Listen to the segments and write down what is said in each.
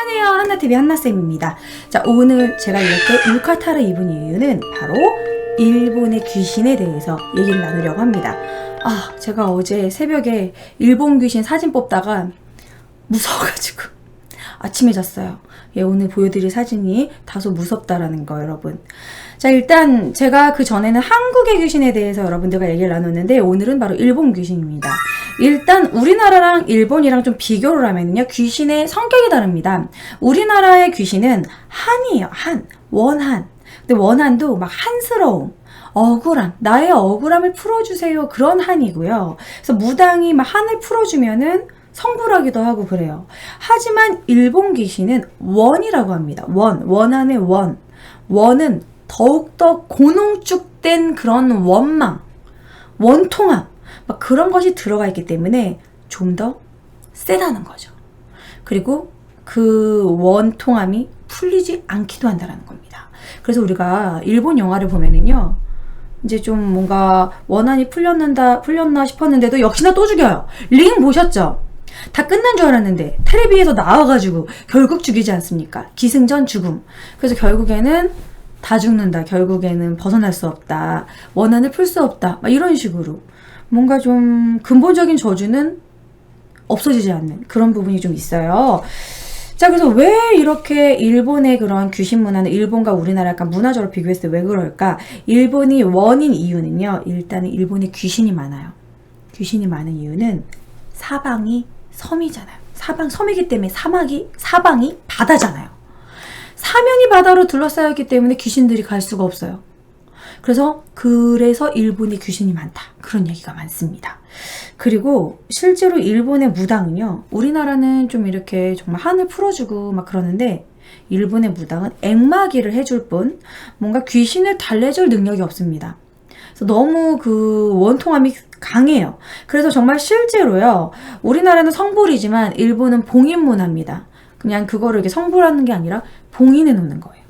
안녕하세요, 한나TV 한나쌤입니다. 자, 오늘 제가 이렇게 유카타를 입은 이유는 바로 일본의 귀신에 대해서 얘기를 나누려고 합니다. 제가 어제 새벽에 일본 귀신 사진 뽑다가 무서워가지고 아침에 잤어요. 오늘 보여드릴 사진이 다소 무섭다라는 거, 여러분. 자, 일단 제가 그 전에는 한국의 귀신에 대해서 여러분들과 얘기를 나눴는데, 오늘은 바로 일본 귀신입니다. 일단 우리나라랑 일본이랑 좀 비교를 하면요, 귀신의 성격이 다릅니다. 우리나라의 귀신은 한이에요. 원한. 근데 원한도 막 한스러움, 억울함, 나의 억울함을 풀어주세요, 그런 한이고요. 그래서 무당이 막 한을 풀어주면은 성불하기도 하고 그래요. 하지만 일본 귀신은 원이라고 합니다. 원한의 원. 원은 더욱더 고농축된 그런 원망, 원통함, 막 그런 것이 들어가 있기 때문에 좀 더 세다는 거죠. 그리고 그 원통함이 풀리지 않기도 한다는 겁니다. 그래서 우리가 일본 영화를 보면은요, 이제 좀 뭔가 원한이 풀렸나 싶었는데도 역시나 또 죽여요. 링 보셨죠? 다 끝난 줄 알았는데 텔레비에서 나와가지고 결국 죽이지 않습니까? 기승전 죽음. 그래서 결국에는 다 죽는다, 결국에는 벗어날 수 없다, 원한을 풀 수 없다, 막 이런 식으로 뭔가 좀 근본적인 저주는 없어지지 않는 그런 부분이 좀 있어요. 자, 그래서 왜 이렇게 일본의 그런 귀신 문화는 일본과 우리나라 약간 문화적으로 비교했을 때 왜 그럴까? 일본이 원인 이유는요, 일단은 일본에 귀신이 많아요. 귀신이 많은 이유는 사방이 섬이잖아요. 섬이기 때문에 사방이 바다잖아요. 사면이 바다로 둘러싸였기 때문에 귀신들이 갈 수가 없어요. 그래서 일본에 귀신이 많다, 그런 얘기가 많습니다. 그리고 실제로 일본의 무당은요, 우리나라는 좀 이렇게 정말 한을 풀어주고 막 그러는데, 일본의 무당은 액마기를 해줄 뿐 뭔가 귀신을 달래줄 능력이 없습니다. 그래서 너무 그 원통함이 강해요. 그래서 정말 실제로요, 우리나라는 성불이지만 일본은 봉인 문화입니다. 그냥 그거를 이렇게 성불하는 게 아니라 봉인해 놓는 거예요.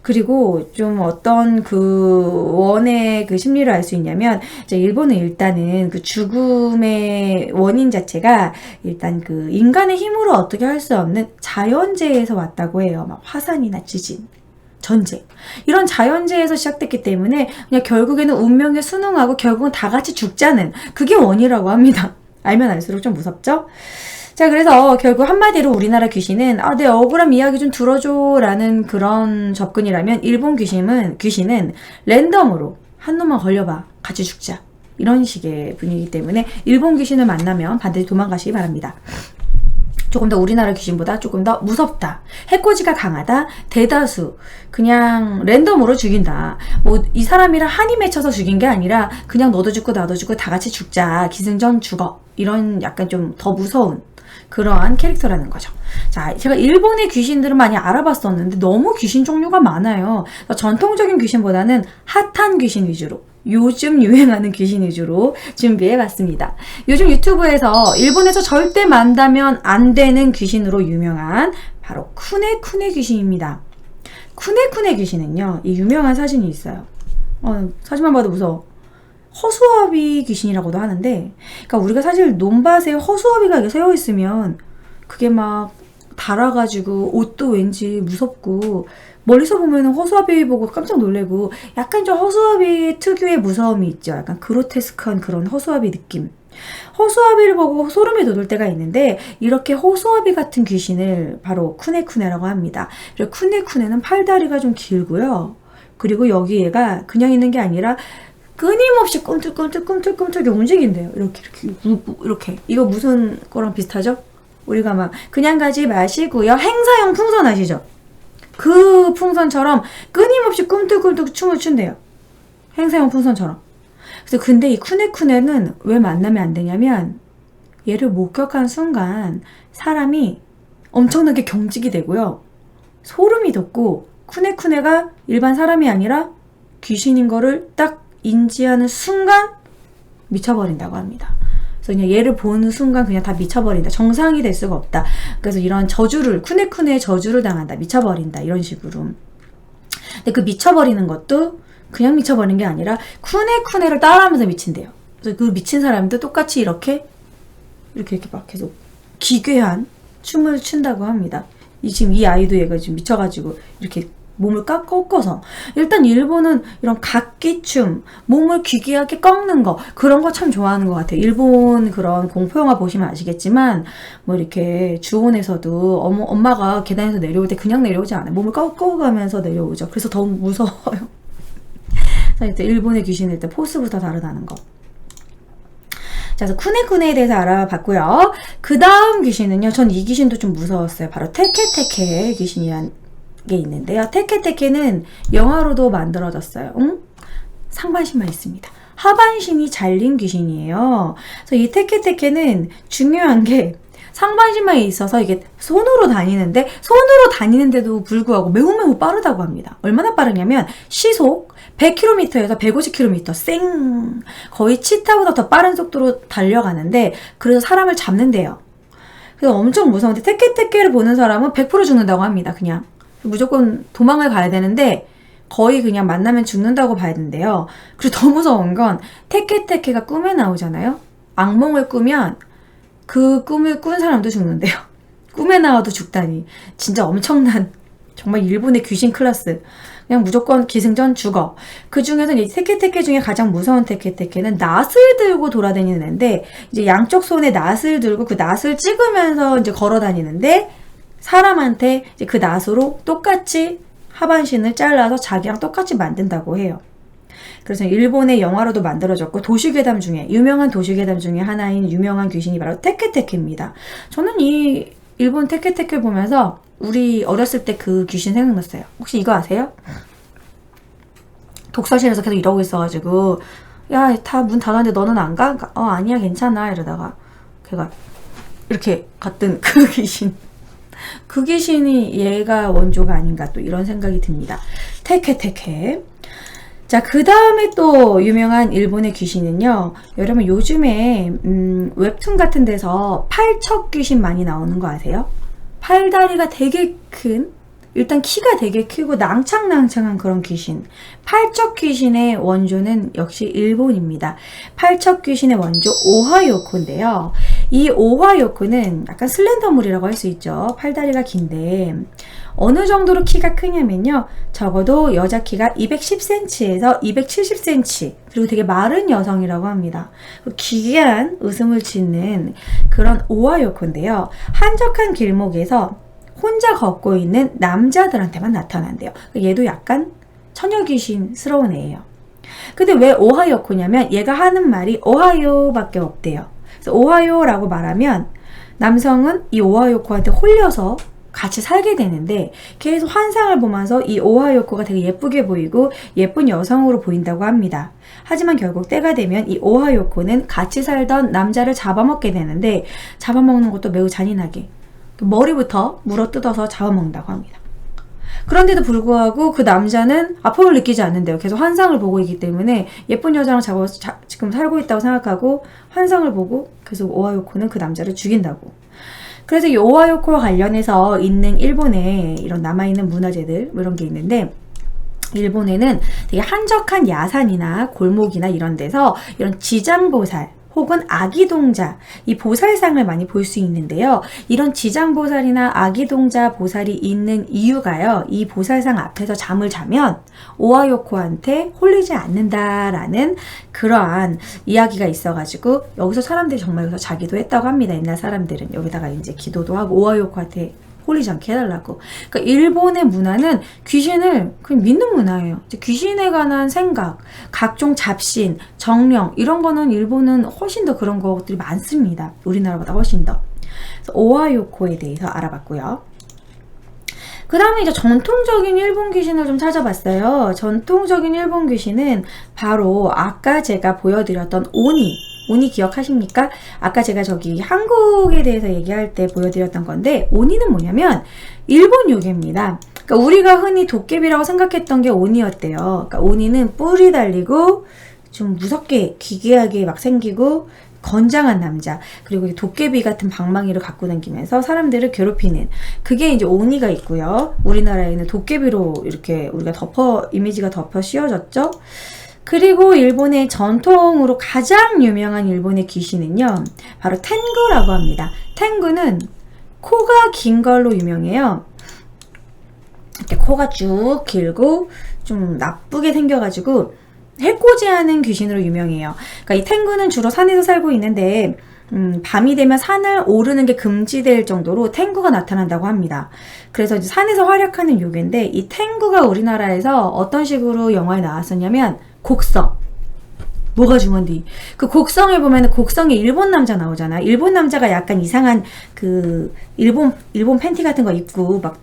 그리고 좀 어떤 그 원의 그 심리를 알 수 있냐면, 이제 일본은 일단은 그 죽음의 원인 자체가 일단 그 인간의 힘으로 어떻게 할 수 없는 자연재해에서 왔다고 해요. 막 화산이나 지진, 전쟁, 이런 자연재해에서 시작됐기 때문에 그냥 결국에는 운명에 순응하고 결국은 다 같이 죽자는, 그게 원이라고 합니다. 알면 알수록 좀 무섭죠? 자, 그래서 결국 한마디로 우리나라 귀신은 내 억울한 이야기 좀 들어줘 라는 그런 접근이라면, 일본 귀신은 랜덤으로 한 놈만 걸려봐, 같이 죽자, 이런 식의 분위기 때문에 일본 귀신을 만나면 반드시 도망가시기 바랍니다. 조금 더 우리나라 귀신보다 조금 더 무섭다, 해코지가 강하다, 대다수 그냥 랜덤으로 죽인다, 뭐 이 사람이랑 한이 맺혀서 죽인 게 아니라 그냥 너도 죽고 나도 죽고 다 같이 죽자, 기승전 죽어, 이런 약간 좀 더 무서운 그러한 캐릭터라는 거죠. 자, 제가 일본의 귀신들은 많이 알아봤었는데 너무 귀신 종류가 많아요. 전통적인 귀신보다는 핫한 귀신 위주로, 요즘 유행하는 귀신 위주로 준비해봤습니다. 요즘 유튜브에서 일본에서 절대 만나면 안 되는 귀신으로 유명한 바로 쿠네쿠네 귀신입니다. 쿠네쿠네 귀신은요, 이 유명한 사진이 있어요. 사진만 봐도 무서워. 허수아비 귀신이라고도 하는데, 그러니까 우리가 사실 논밭에 허수아비가 이렇게 세워 있으면 그게 막 달아가지고 옷도 왠지 무섭고, 멀리서 보면 허수아비 보고 깜짝 놀래고, 약간 좀 허수아비 특유의 무서움이 있죠. 약간 그로테스크한 그런 허수아비 느낌. 허수아비를 보고 소름이 돋을 때가 있는데, 이렇게 허수아비 같은 귀신을 바로 쿠네쿠네라고 합니다. 그리고 쿠네쿠네는 팔다리가 좀 길고요. 그리고 여기 얘가 그냥 있는 게 아니라 끊임없이 꿈틀꿈틀 움직인대요. 이렇게. 이거 무슨 거랑 비슷하죠? 우리가 막 그냥 가지 마시고요, 행사용 풍선 아시죠? 그 풍선처럼 끊임없이 꿈틀꿈틀 춤을 춘대요. 행사용 풍선처럼. 그래서 근데 이 쿠네쿠네는 왜 만나면 안 되냐면, 얘를 목격한 순간 사람이 엄청나게 경직이 되고요, 소름이 돋고, 쿠네쿠네가 일반 사람이 아니라 귀신인 거를 딱 인지하는 순간 미쳐버린다고 합니다. 그래서 그냥 얘를 보는 순간 그냥 다 미쳐버린다, 정상이 될 수가 없다. 그래서 이런 저주를, 쿠네쿠네의 저주를 당한다, 미쳐버린다, 이런 식으로. 근데 그 미쳐버리는 것도 그냥 미쳐버리는 게 아니라 쿠네쿠네를 따라하면서 미친대요. 그래서 그 미친 사람도 똑같이 이렇게 막 계속 기괴한 춤을 춘다고 합니다. 지금 이 아이도 얘가 지금 미쳐가지고 이렇게 몸을 꺾어서 일단 일본은 이런 각기춤, 몸을 기괴하게 꺾는 거 그런 거 참 좋아하는 것 같아요. 일본 그런 공포영화 보시면 아시겠지만 뭐 이렇게 주온에서도 엄마가 계단에서 내려올 때 그냥 내려오지 않아요. 몸을 꺾어가면서 내려오죠. 그래서 더 무서워요. 일단 일본의 귀신일 때 포스부터 다르다는 거. 자, 그래서 쿠네쿠네에 대해서 알아봤고요. 그 다음 귀신은요. 전 이 귀신도 좀 무서웠어요. 바로 테케테케 귀신이란 게 있는데요. 테케테케는 영화로도 만들어졌어요. 응? 상반신만 있습니다. 하반신이 잘린 귀신이에요. 그래서 이 테케테케는 중요한 게 상반신만 있어서 이게 손으로 다니는데도 불구하고 매우 빠르다고 합니다. 얼마나 빠르냐면 시속 100km에서 150km 쌩 거의 치타보다 더 빠른 속도로 달려가는데 그래서 사람을 잡는데요. 그래서 엄청 무서운데 테케테케를 보는 사람은 100% 죽는다고 합니다. 그냥 무조건 도망을 가야 되는데 거의 그냥 만나면 죽는다고 봐야 된대요. 그리고 더 무서운 건 테케테케가 꿈에 나오잖아요. 악몽을 꾸면 그 꿈을 꾼 사람도 죽는데요. 꿈에 나와도 죽다니 진짜 엄청난 정말 일본의 귀신 클래스. 그냥 무조건 기승전 죽어. 그 중에서 이 테케테케 중에 가장 무서운 테케테케는 낫을 들고 돌아다니는데 이제 양쪽 손에 낫을 들고 그 낫을 찍으면서 이제 걸어 다니는데 사람한테 이제 그 낫으로 똑같이 하반신을 잘라서 자기랑 똑같이 만든다고 해요. 그래서 일본의 영화로도 만들어졌고 도시괴담 중에 유명한 도시괴담 중에 하나인 유명한 귀신이 바로 테케테케입니다. 저는 이 일본 테케테케 보면서 우리 어렸을 때 그 귀신 생각났어요. 혹시 이거 아세요? 독서실에서 계속 이러고 있어가지고 야, 다 문 닫았는데 너는 안 가? 아니야 괜찮아 이러다가 걔가 이렇게 갔던 그 귀신. 그 귀신이 얘가 원조가 아닌가 또 이런 생각이 듭니다. 테케테케. 자, 그 다음에 또 유명한 일본의 귀신은요. 여러분 요즘에 웹툰 같은 데서 팔척 귀신 많이 나오는 거 아세요? 팔다리가 되게 큰, 일단 키가 되게 크고 낭창낭창한 그런 귀신. 팔척 귀신의 원조는 역시 일본입니다. 팔척 귀신의 원조 오하요코인데요. 이 오하요코는 약간 슬렌더물이라고 할 수 있죠. 팔다리가 긴데 어느 정도로 키가 크냐면요. 적어도 여자 키가 210cm에서 270cm 그리고 되게 마른 여성이라고 합니다. 기괴한 웃음을 짓는 그런 오하요코인데요. 한적한 길목에서 혼자 걷고 있는 남자들한테만 나타난대요. 얘도 약간 처녀귀신스러운 애예요. 근데 왜 오하요코냐면 얘가 하는 말이 오하요밖에 없대요. 그래서 오하요라고 말하면 남성은 이 오하요코한테 홀려서 같이 살게 되는데 계속 환상을 보면서 이 오하요코가 되게 예쁘게 보이고 예쁜 여성으로 보인다고 합니다. 하지만 결국 때가 되면 이 오하요코는 같이 살던 남자를 잡아먹게 되는데 잡아먹는 것도 매우 잔인하게 머리부터 물어뜯어서 잡아먹는다고 합니다. 그런데도 불구하고 그 남자는 아픔을 느끼지 않는데요. 계속 환상을 보고 있기 때문에 예쁜 여자랑 지금 살고 있다고 생각하고 환상을 보고 계속 오하요코는 그 남자를 죽인다고. 그래서 이 오하요코와 관련해서 있는 일본에 이런 남아있는 문화재들 뭐 이런 게 있는데 일본에는 되게 한적한 야산이나 골목이나 이런 데서 이런 지장보살 혹은 아기동자, 이 보살상을 많이 볼 수 있는데요. 이런 지장보살이나 아기동자 보살이 있는 이유가요. 이 보살상 앞에서 잠을 자면 오하요코한테 홀리지 않는다라는 그러한 이야기가 있어가지고 여기서 사람들이 정말 여기서 자기도 했다고 합니다. 옛날 사람들은 여기다가 이제 기도도 하고 오하요코한테 홀리지 않게 해달라고. 그러니까 일본의 문화는 귀신을 그냥 믿는 문화예요. 귀신에 관한 생각, 각종 잡신, 정령 이런 거는 일본은 훨씬 더 그런 것들이 많습니다. 우리나라보다 훨씬 더. 그래서 오하요코에 대해서 알아봤고요. 그 다음에 이제 전통적인 일본 귀신을 좀 찾아봤어요. 전통적인 일본 귀신은 바로 아까 제가 보여드렸던 오니 기억하십니까? 아까 제가 저기 한국에 대해서 얘기할 때 보여드렸던 건데 오니는 뭐냐면 일본 요괴입니다. 그러니까 우리가 흔히 도깨비라고 생각했던 게 오니였대요. 그러니까 오니는 뿔이 달리고 좀 무섭게 기괴하게 막 생기고 건장한 남자 그리고 도깨비 같은 방망이를 갖고 다니면서 사람들을 괴롭히는 그게 이제 오니가 있고요. 우리나라에는 도깨비로 이렇게 우리가 이미지가 덮어 씌워졌죠. 그리고 일본의 전통으로 가장 유명한 일본의 귀신은요. 바로 텐구라고 합니다. 텐구는 코가 긴 걸로 유명해요. 이렇게 코가 쭉 길고 좀 나쁘게 생겨가지고 해코지하는 귀신으로 유명해요. 그러니까 이 탱구는 주로 산에서 살고 있는데 밤이 되면 산을 오르는 게 금지될 정도로 탱구가 나타난다고 합니다. 그래서 이제 산에서 활약하는 요괴인데 이 탱구가 우리나라에서 어떤 식으로 영화에 나왔었냐면 곡성. 뭐가 중요한데 그 곡성에 보면은 곡성에 일본 남자 나오잖아. 일본 남자가 약간 이상한 그 일본 팬티 같은 거 입고 막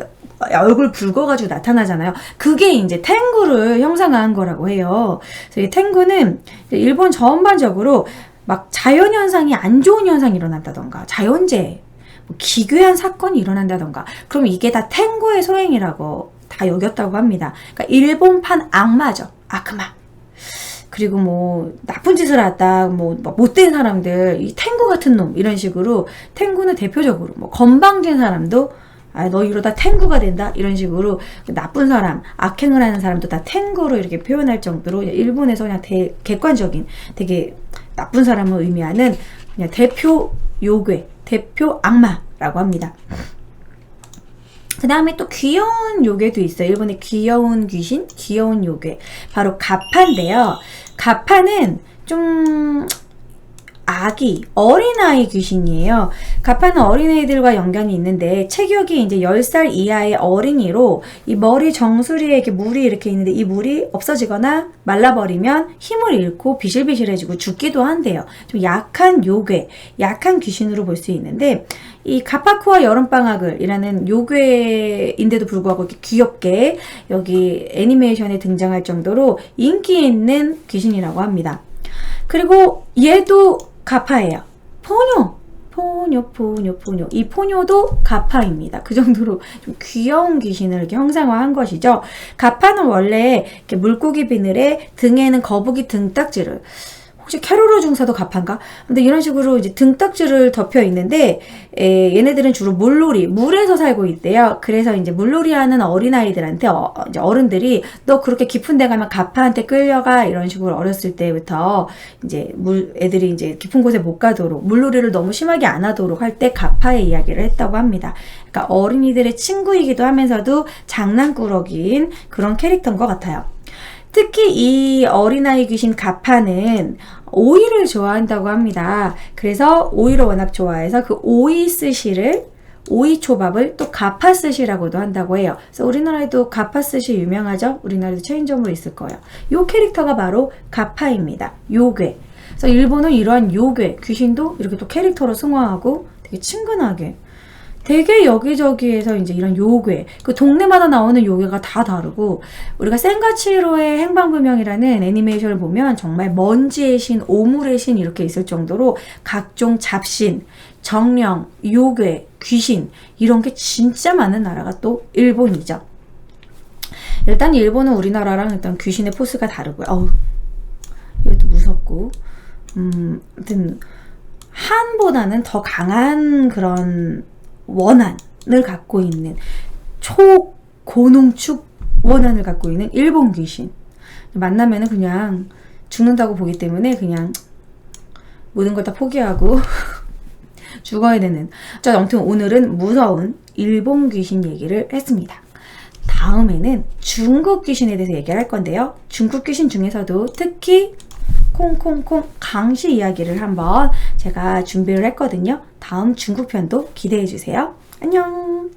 얼굴 붉어가지고 나타나잖아요. 그게 이제 탱구를 형상화한 거라고 해요. 그래서 이 탱구는 일본 전반적으로 막 자연현상이 안 좋은 현상이 일어난다던가 자연재해, 뭐 기괴한 사건이 일어난다던가 그럼 이게 다 탱구의 소행이라고 다 여겼다고 합니다. 그러니까 일본판 악마죠. 악마. 그리고 뭐 나쁜 짓을 했다, 뭐 못된 사람들, 이 탱구 같은 놈 이런 식으로 탱구는 대표적으로 뭐 건방진 사람도 너 이러다 탱구가 된다 이런 식으로 나쁜 사람, 악행을 하는 사람도 다 탱구로 이렇게 표현할 정도로 일본에서 그냥 객관적인 되게 나쁜 사람을 의미하는 그냥 대표 요괴, 대표 악마라고 합니다. 그 다음에 또 귀여운 요괴도 있어요. 일본의 귀여운 귀신, 귀여운 요괴. 바로 가파인데요. 가파는 좀 아기, 어린아이 귀신이에요. 가파는 어린애들과 연관이 있는데 체격이 이제 10살 이하의 어린이로 이 머리 정수리에 이렇게 물이 이렇게 있는데 이 물이 없어지거나 말라버리면 힘을 잃고 비실비실해지고 죽기도 한대요. 좀 약한 요괴, 약한 귀신으로 볼 수 있는데 이 가파쿠와 여름방학을이라는 요괴인데도 불구하고 이렇게 귀엽게 여기 애니메이션에 등장할 정도로 인기 있는 귀신이라고 합니다. 그리고 얘도 가파예요. 포뇨. 이 포뇨도 가파입니다. 그 정도로 좀 귀여운 귀신을 이렇게 형상화한 것이죠. 가파는 원래 이렇게 물고기 비늘에 등에는 거북이 등딱지를 혹시 캐로로 중사도 가파인가? 근데 이런 식으로 이제 등딱지를 덮여 있는데 얘네들은 주로 물에서 살고 있대요. 그래서 이제 물놀이 하는 어린아이들한테 이제 어른들이 너 그렇게 깊은 데 가면 가파한테 끌려가 이런 식으로 어렸을 때부터 이제 애들이 이제 깊은 곳에 못 가도록 물놀이를 너무 심하게 안 하도록 할 때 가파의 이야기를 했다고 합니다. 그러니까 어린이들의 친구이기도 하면서도 장난꾸러기인 그런 캐릭터인 것 같아요. 특히 이 어린아이 귀신 가파는 오이를 좋아한다고 합니다. 그래서 오이를 워낙 좋아해서 그 오이 스시를 오이 초밥을 또 가파 스시라고도 한다고 해요. 그래서 우리나라에도 가파 스시 유명하죠? 우리나라에도 체인점으로 있을 거예요. 이 캐릭터가 바로 가파입니다. 요괴. 그래서 일본은 이러한 요괴, 귀신도 이렇게 또 캐릭터로 승화하고 되게 친근하게 되게 여기저기에서 이제 이런 요괴, 그 동네마다 나오는 요괴가 다 다르고, 우리가 센가치로의 행방불명이라는 애니메이션을 보면 정말 먼지의 신, 오물의 신 이렇게 있을 정도로 각종 잡신, 정령, 요괴, 귀신 이런 게 진짜 많은 나라가 또 일본이죠. 일단 일본은 우리나라랑 일단 귀신의 포스가 다르고요. 이것도 무섭고, 아무튼 한보다는 더 강한 그런 원한을 갖고 있는 초고농축 원한을 갖고 있는 일본 귀신 만나면은 그냥 죽는다고 보기 때문에 그냥 모든 걸 다 포기하고 죽어야 되는. 자, 아무튼 오늘은 무서운 일본 귀신 얘기를 했습니다. 다음에는 중국 귀신에 대해서 얘기를 할 건데요. 중국 귀신 중에서도 특히 콩콩콩 강시 이야기를 한번 제가 준비를 했거든요. 다음 중국 편도 기대해 주세요. 안녕.